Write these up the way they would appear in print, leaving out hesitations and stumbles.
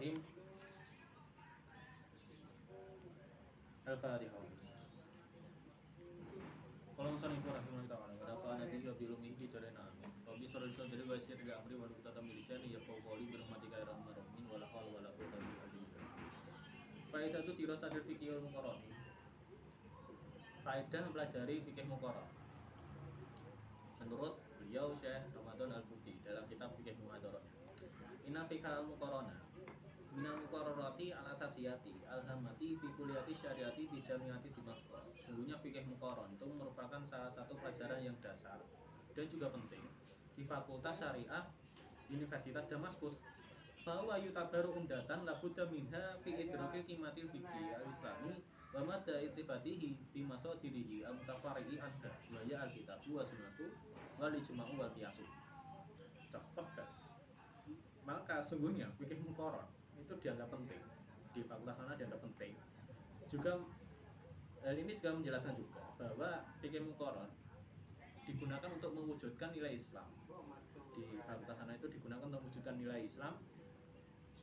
Bismillahirrahmanirrahim. Al-Fatihah. Kalau musannif rahimahullah ta'ala wa nafa'ana bihi wa bi ulumihi fi darin amin. Rabbi shrah li sadri wa yassir li amri wa hlul 'uqdatam min lisani yafqahu qawli bi rahmatika ya arhamar rahimin wa la haula wa la quwwata illa billah. Faedah itu dirasatil fikih wal muqarrani. Faedah mempelajari fikih muqarrar. Menurut beliau Syekh Ramadan Al-Buti dalam kitab Fikih Muhadharah. Inna fikha muqarrana minal muqarrarati al-asasiyati al-hammati fi kulliyati syariati fi jamiati Damaskus. Sungguhnya fikih muqarrar itu merupakan salah satu pelajaran yang dasar dan juga penting di Fakultas Syariah Universitas Damaskus. Bahwa yutabaru umdatan labudda minha fi idrakil qimatil fikhi al-islami wa madda itibatihi bi masadirihi al-mutafari'i anha wa ya al-kitabu wa sunnatu wal ijma'u wal qiyasu. Cepet kan? Maka sungguhnya fikih muqarrar itu dianggap penting di fakultas sana, dianggap penting. Juga hal ini juga menjelaskan juga bahwa fikih muqarrar digunakan untuk mewujudkan nilai Islam. Di fakultas sana itu digunakan untuk mewujudkan nilai Islam,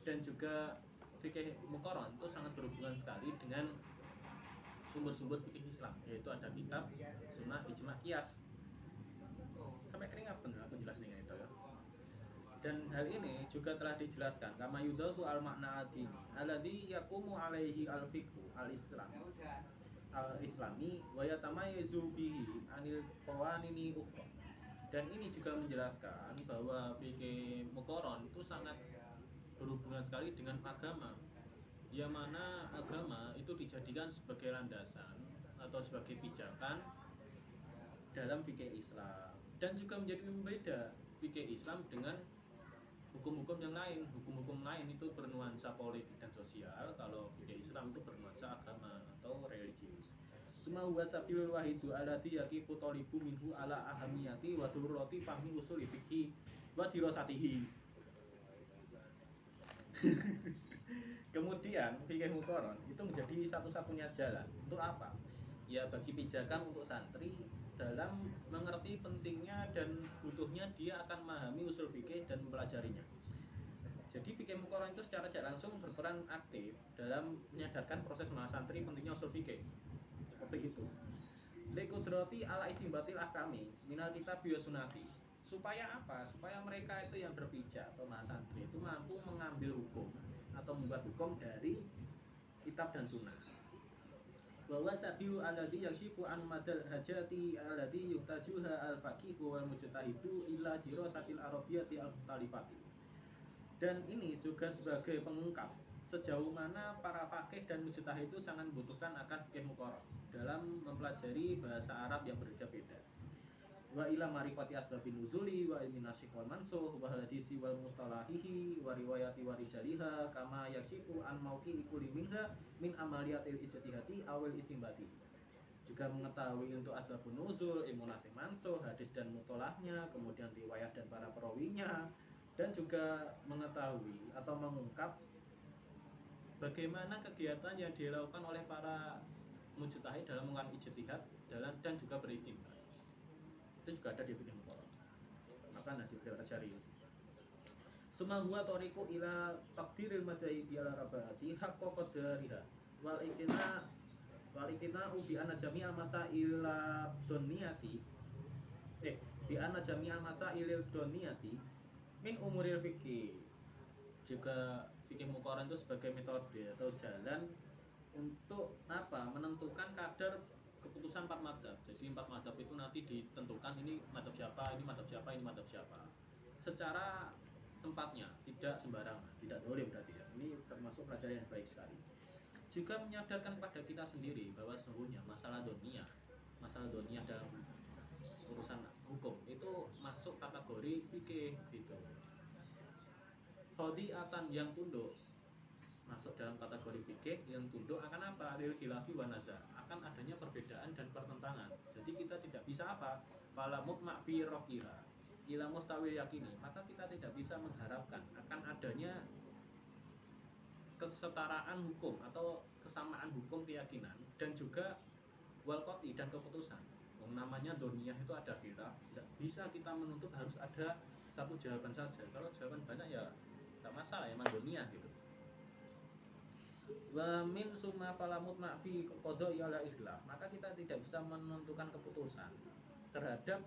dan juga fikih muqarrar itu sangat berhubungan sekali dengan sumber-sumber fikih Islam, yaitu ada kitab, sunnah, ijma, qiyas. Sampai keringat benar aku jelasin itu ya. Dan hal ini juga telah dijelaskan kama yudahu al makna adini alladhi yaqumu alaihi al fiqhu al islami wa yatamayyazu bihi anil qawanini ukhra. Dan ini juga menjelaskan bahwa fikih muqarrar itu sangat berhubungan sekali dengan agama, yang mana agama itu dijadikan sebagai landasan atau sebagai pijakan dalam fikih Islam, dan juga menjadi pembeda fikih Islam dengan hukum-hukum yang lain. Hukum-hukum lain itu bernuansa politik dan sosial, kalau fikih Islam itu bernuansa agama atau religius. Suma huwa sabilul wahidu allati yaqifu talibu minhu ala ahamiyati wa durrati fahmi usuli fikhi wa dirasatihi. Kemudian fikih muqarrar itu menjadi satu-satunya jalan untuk apa? Ya bagi pijakan untuk santri dalam mengerti pentingnya dan butuhnya dia akan memahami usul fikih dan mempelajarinya. Jadi fikih muqarrar itu secara tidak langsung berperan aktif dalam menyadarkan proses santri pentingnya usul fikih. Seperti itu. Liqudrati ala istimbatil ahkami minal kitab wa sunnati. Supaya apa? Supaya mereka itu yang berpijak atau santri itu mampu mengambil hukum atau membuat hukum dari kitab dan sunnah. Bahwa sabilu alladhi yakshifu an madal hajati alladhi yuhtajuha al-faqihu wal mujtahidu illa dirasatil arabiyyati al-mukhtalifati. Dan ini juga sebagai pengungkap sejauh mana para faqih dan mujtahid itu sangat membutuhkan akan fikih muqarrar dalam mempelajari bahasa Arab yang berbeda-beda. Wa ila ma'rifati asbabin nuzuli wa ilmin nasikh wal mansukh wa hadisi wal mustalahihi wa riwayati wa rijaliha kama yaksifu an mauqi'i kulli minha min amaliyatil ijtihadi awil istinbati. Juga mengetahui untuk asbabun nuzul, ilmu nasikh mansukh, hadis dan mustalahnya, kemudian riwayat dan para perawinya, dan juga mengetahui atau mengungkap bagaimana kegiatan yang dilakukan oleh para mujtahid dalam melakukan ijtihad dan juga beristinbat. Itu juga ada di fikih muqarrar. Maka nanti beliau pelajari. Summa huwa tariqu ila taqdiril madhahibi ala rabati haqqa qadariha wal ikna bi anna jami'al masail dunniyati bi anna jami'al masail dunniyati min umuril fikih. Juga fikih muqarrar itu sebagai metode atau jalan untuk apa? Menentukan kadar keputusan 4 mazhab. Jadi 4 mazhab itu nanti ditentukan ini mazhab siapa, ini mazhab siapa, ini mazhab siapa. Secara tempatnya, tidak sembarangan, tidak dolim berarti ya. Ini termasuk pelajaran yang baik sekali. Juga menyadarkan kepada kita sendiri bahwa sesungguhnya masalah dunia dalam urusan hukum itu masuk kategori fikih gitu. Khodi'atan yang tunduk masuk dalam kategori fikih yang tunduk akan apa? Lil khilafi wa nazar, akan adanya perbedaan dan pertentangan. Jadi kita tidak bisa apa? Fala mutma' fi rafiha ila mustawil yakini, maka kita tidak bisa mengharapkan akan adanya kesetaraan hukum atau kesamaan hukum keyakinan dan juga wal qati dan keputusan. Namanya dunia itu ada khilaf, tidak bisa kita menuntut harus ada satu jawaban saja. Kalau jawaban banyak ya tidak masalah, emang dunia gitu. Wa min summa falamut ma'fi qada ya la ikhlah, maka kita tidak bisa menentukan keputusan terhadap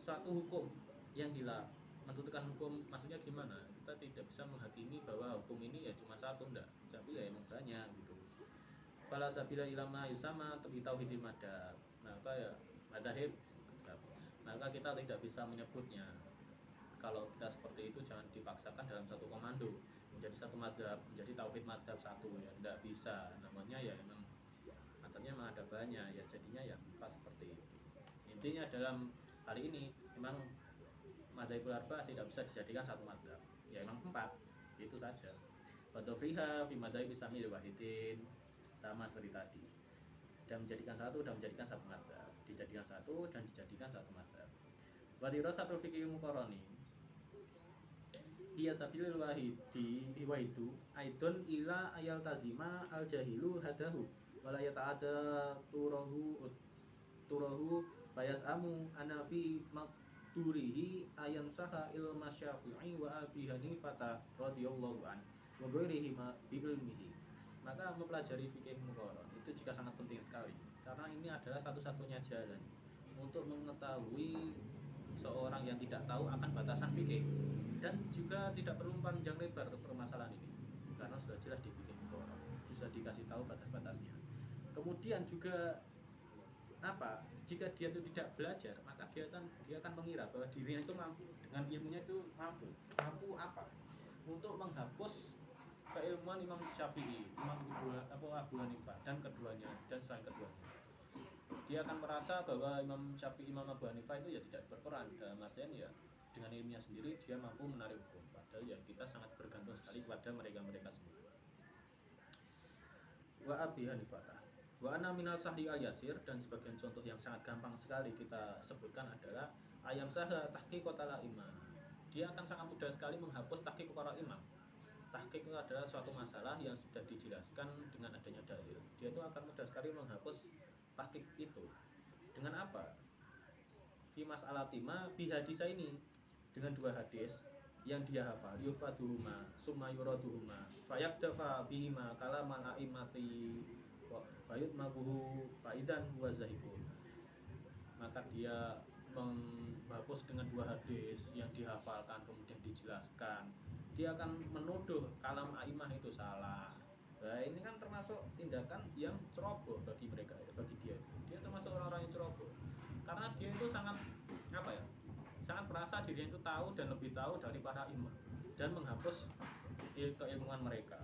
suatu hukum yang hilaf. Menentukan hukum maksudnya gimana? Kita tidak bisa menghakimi bahwa hukum ini ya cuma satu, enggak, tapi ya emang banyak gitu. Fala sabila ilama yusama tebi tauhidil madhab. Maka ya madhab, maka kita tidak bisa menyebutnya. Kalau kita seperti itu jangan dipaksakan dalam satu komando menjadi satu madhab, menjadi tauhid madhab satu, ya tidak bisa. Namanya ya emang matanya memang ada banyak, ya jadinya ya pas seperti itu. Intinya dalam hari ini memang madhabul arba tidak bisa dijadikan satu madhab, ya emang empat, itu saja. Wadofriha fi madhabi samil wahidin, sama seperti tadi, dan menjadikan satu madhab, dijadikan satu dan dijadikan satu madhab. Wadiro satu fikih mukoroni hiya sabilul wahidu aidon ila ayal tazima al jahilu hadahu wala yata'ada turahu fayasamu anafi makdurihi ayam saha ilma syafi'i wa abi hanifata radhiyallahu an wa ghairihi bi ilmihi. Maka mempelajari fikih muqarrar itu juga sangat penting sekali, karena ini adalah satu-satunya jalan untuk mengetahui seorang yang tidak tahu akan batasan fikih, dan juga tidak perlu panjang lebar untuk permasalahan ini karena sudah jelas di fikih muqarrar, bisa dikasih tahu batas-batasnya. Kemudian juga apa, jika dia itu tidak belajar, maka dia akan mengira bahwa dirinya itu mampu, dengan ilmunya itu mampu apa, untuk menghapus keilmuan Imam Syafi'i, Imam Abu Hanifah dan keduanya dan selain keduanya. Dia akan merasa bahwa Imam Syafi'i, Imam Abu Hanifah itu ya tidak berperan, dalam artian ya dengan ilmunya sendiri dia mampu menarik hukum. Padahal ya kita sangat bergantung sekali kepada mereka semua. Wa Abi Hanifah wa ana minal sahih al yasir, dan sebagian contoh yang sangat gampang sekali kita sebutkan adalah ayam saha tahqiqatal imam. Dia akan sangat mudah sekali menghapus tahqiqatal imam. Tahqiq itu adalah suatu masalah yang sudah dijelaskan dengan adanya dalil. Dia itu akan mudah sekali menghapus tahqiq itu. Dengan apa? Fi mas'alatima bi hadisa ini, dengan dua hadis yang dia hafal, yufaduhuma summa yuraduhuma fayakdafa bihima kalaman a'immati fayud maguhu faidan wa zahibun. Maka dia menghapus dengan dua hadis yang dihafalkan kemudian dijelaskan, dia akan menuduh kalam aimah itu salah. Nah, ini kan termasuk tindakan yang ceroboh bagi mereka, bagi dia. Dia termasuk orang-orang yang ceroboh karena dia itu sangat apa ya? Sangat merasa dirinya itu tahu dan lebih tahu dari para imam dan menghapus keilmuan mereka.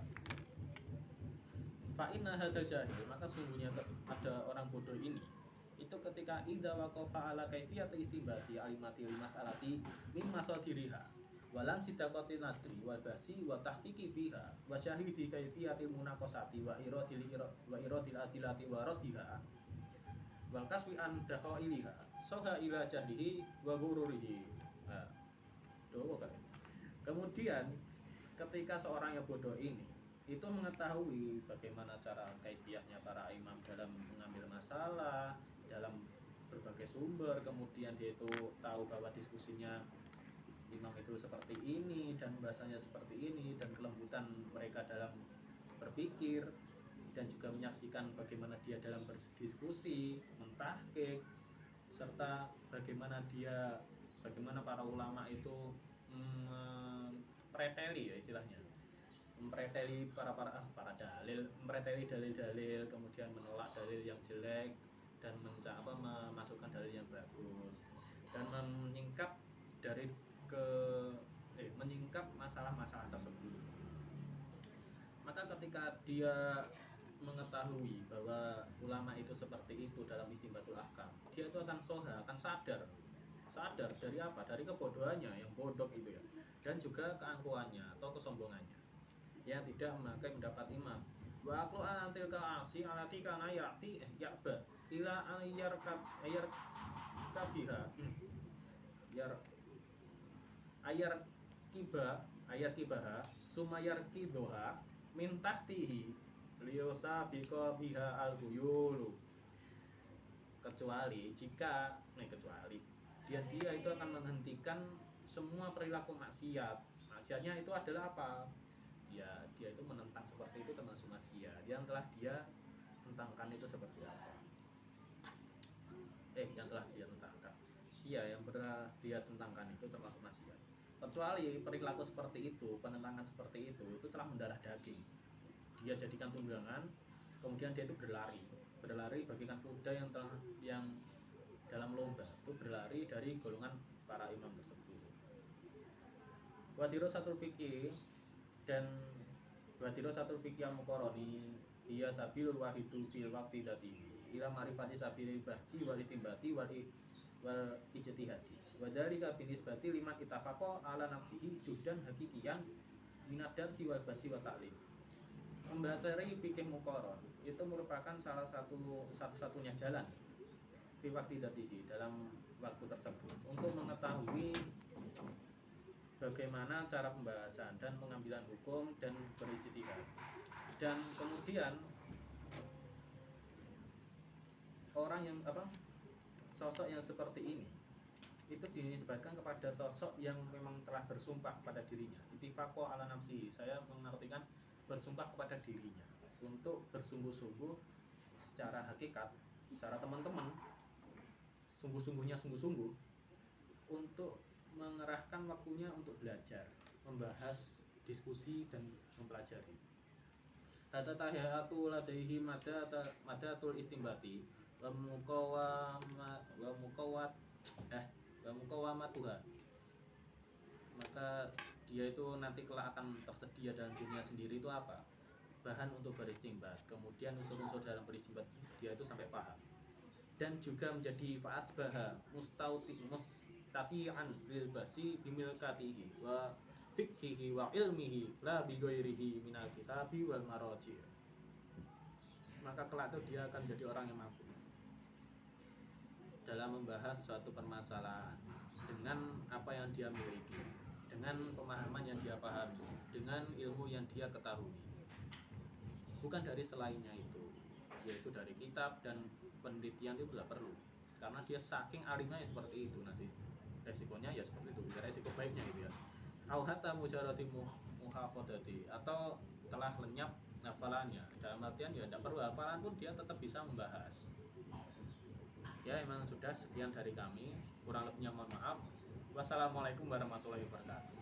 Fa inna hadzal jahil, maka sungguhnya ada orang bodoh ini itu ketika idza waqafa ala kaifiyati istibati alimati limas'alati min masadiriha walam sidaqati nadri wa basi wa tahqiqi fiha wa syahidi kaifiyati munaqasati wa iradil adilati wa raddiha wal kaswi an dahailiha soha ila jahlihi wa ghururihi. Nah, kemudian ketika seorang yang bodoh ini itu mengetahui bagaimana cara kaifiyahnya para imam dalam mengambil masalah, dalam berbagai sumber, kemudian dia itu tahu bahwa diskusinya imam itu seperti ini dan bahasanya seperti ini, dan kelembutan mereka dalam berpikir, dan juga menyaksikan bagaimana dia dalam berdiskusi, mentahqiq, serta bagaimana para ulama itu preteli ya istilahnya, mempreteli para dalil, mempreteli dalil-dalil, kemudian menolak dalil yang jelek dan memasukkan dalil yang bagus, dan menyingkap masalah-masalah tersebut. Maka ketika dia mengetahui bahwa ulama itu seperti itu dalam istinbatul ahkam, dia itu akan sadar dari apa? Dari kebodohannya yang bodoh itu ya, dan juga keangkuhannya atau kesombongannya yang tidak memakai pendapat imam. Wa aqlu antil ka'asi alati kana ya'ti ya'ba ila ayar kabiha ayar kibaha sumayar kidoha min tahtihi liyosa biko biha al-huyulu, kecuali dia itu akan menghentikan semua perilaku maksiat. Maksiatnya itu adalah apa? Ya, dia itu tentang seperti itu termasuk maksiat. Yang telah dia tentangkan itu seperti apa? Yang telah dia tentangkan. Iya, yang pernah dia tentangkan itu termasuk maksiat. Kecuali perilaku seperti itu, penentangan seperti itu telah mendarah daging. Dia jadikan tunggangan, kemudian dia itu berlari bagaikan kuda yang dalam lomba itu berlari dari golongan para imam tersebut. Wadirasatul fikih dan wadirasatul fikih al-muqarrani ia sabilul wahidul fil waqti dati ila ma'rifati sabilil bahsi wal istimbati wal ijtihadi wa dzalika binisbati liman ittafaqa ala nafsihi juhdan hakikian minadar siwal basi wa ta'lim. Mempelajari fikih muqarrar itu merupakan salah satu-satunya jalan fi waqti datihi dalam waktu tersebut untuk mengetahui bagaimana cara pembahasan dan pengambilan hukum dan berijtihad. Dan kemudian orang yang sosok yang seperti ini itu dinisbatkan kepada sosok yang memang telah bersumpah pada dirinya. Ittifaqo ala nafsi, saya mengartikan bersumpah kepada dirinya untuk bersungguh-sungguh secara hakikat, secara teman-teman, sungguh-sungguhnya sungguh-sungguh untuk mengerahkan waktunya untuk belajar, membahas, diskusi dan mempelajari. Hatta tahiyatu ladaihi madatul istimbati wa muqawamatuha. Maka dia itu nanti kelak akan tersedia dalam dunia sendiri itu apa? Bahan untuk beristimbat. Kemudian unsur-unsur dalam beristimbat dia itu sampai paham. Dan juga menjadi fa'asbaha mustati'an bil basi bimilkatihi wa fikhihi wa ilmihi la bi ghairihi minal kitabi wal maraji'. Maka kelak itu dia akan menjadi orang yang mampu dalam membahas suatu permasalahan dengan apa yang dia miliki, dengan pemahaman yang dia pahami, dengan ilmu yang dia ketahui, bukan dari selainnya itu, yaitu dari kitab dan penelitian itu tidak perlu, karena dia saking alimnya seperti itu, nanti resikonya ya seperti itu, ya resiko baiknya itu ya. Au hatta mujarrati muhafadzati, atau telah lenyap hafalannya, dalam artian ya tidak perlu hafalan pun dia tetap bisa membahas. Ya, memang sudah sekian dari kami, kurang lebihnya mohon maaf. Wassalamualaikum warahmatullahi wabarakatuh.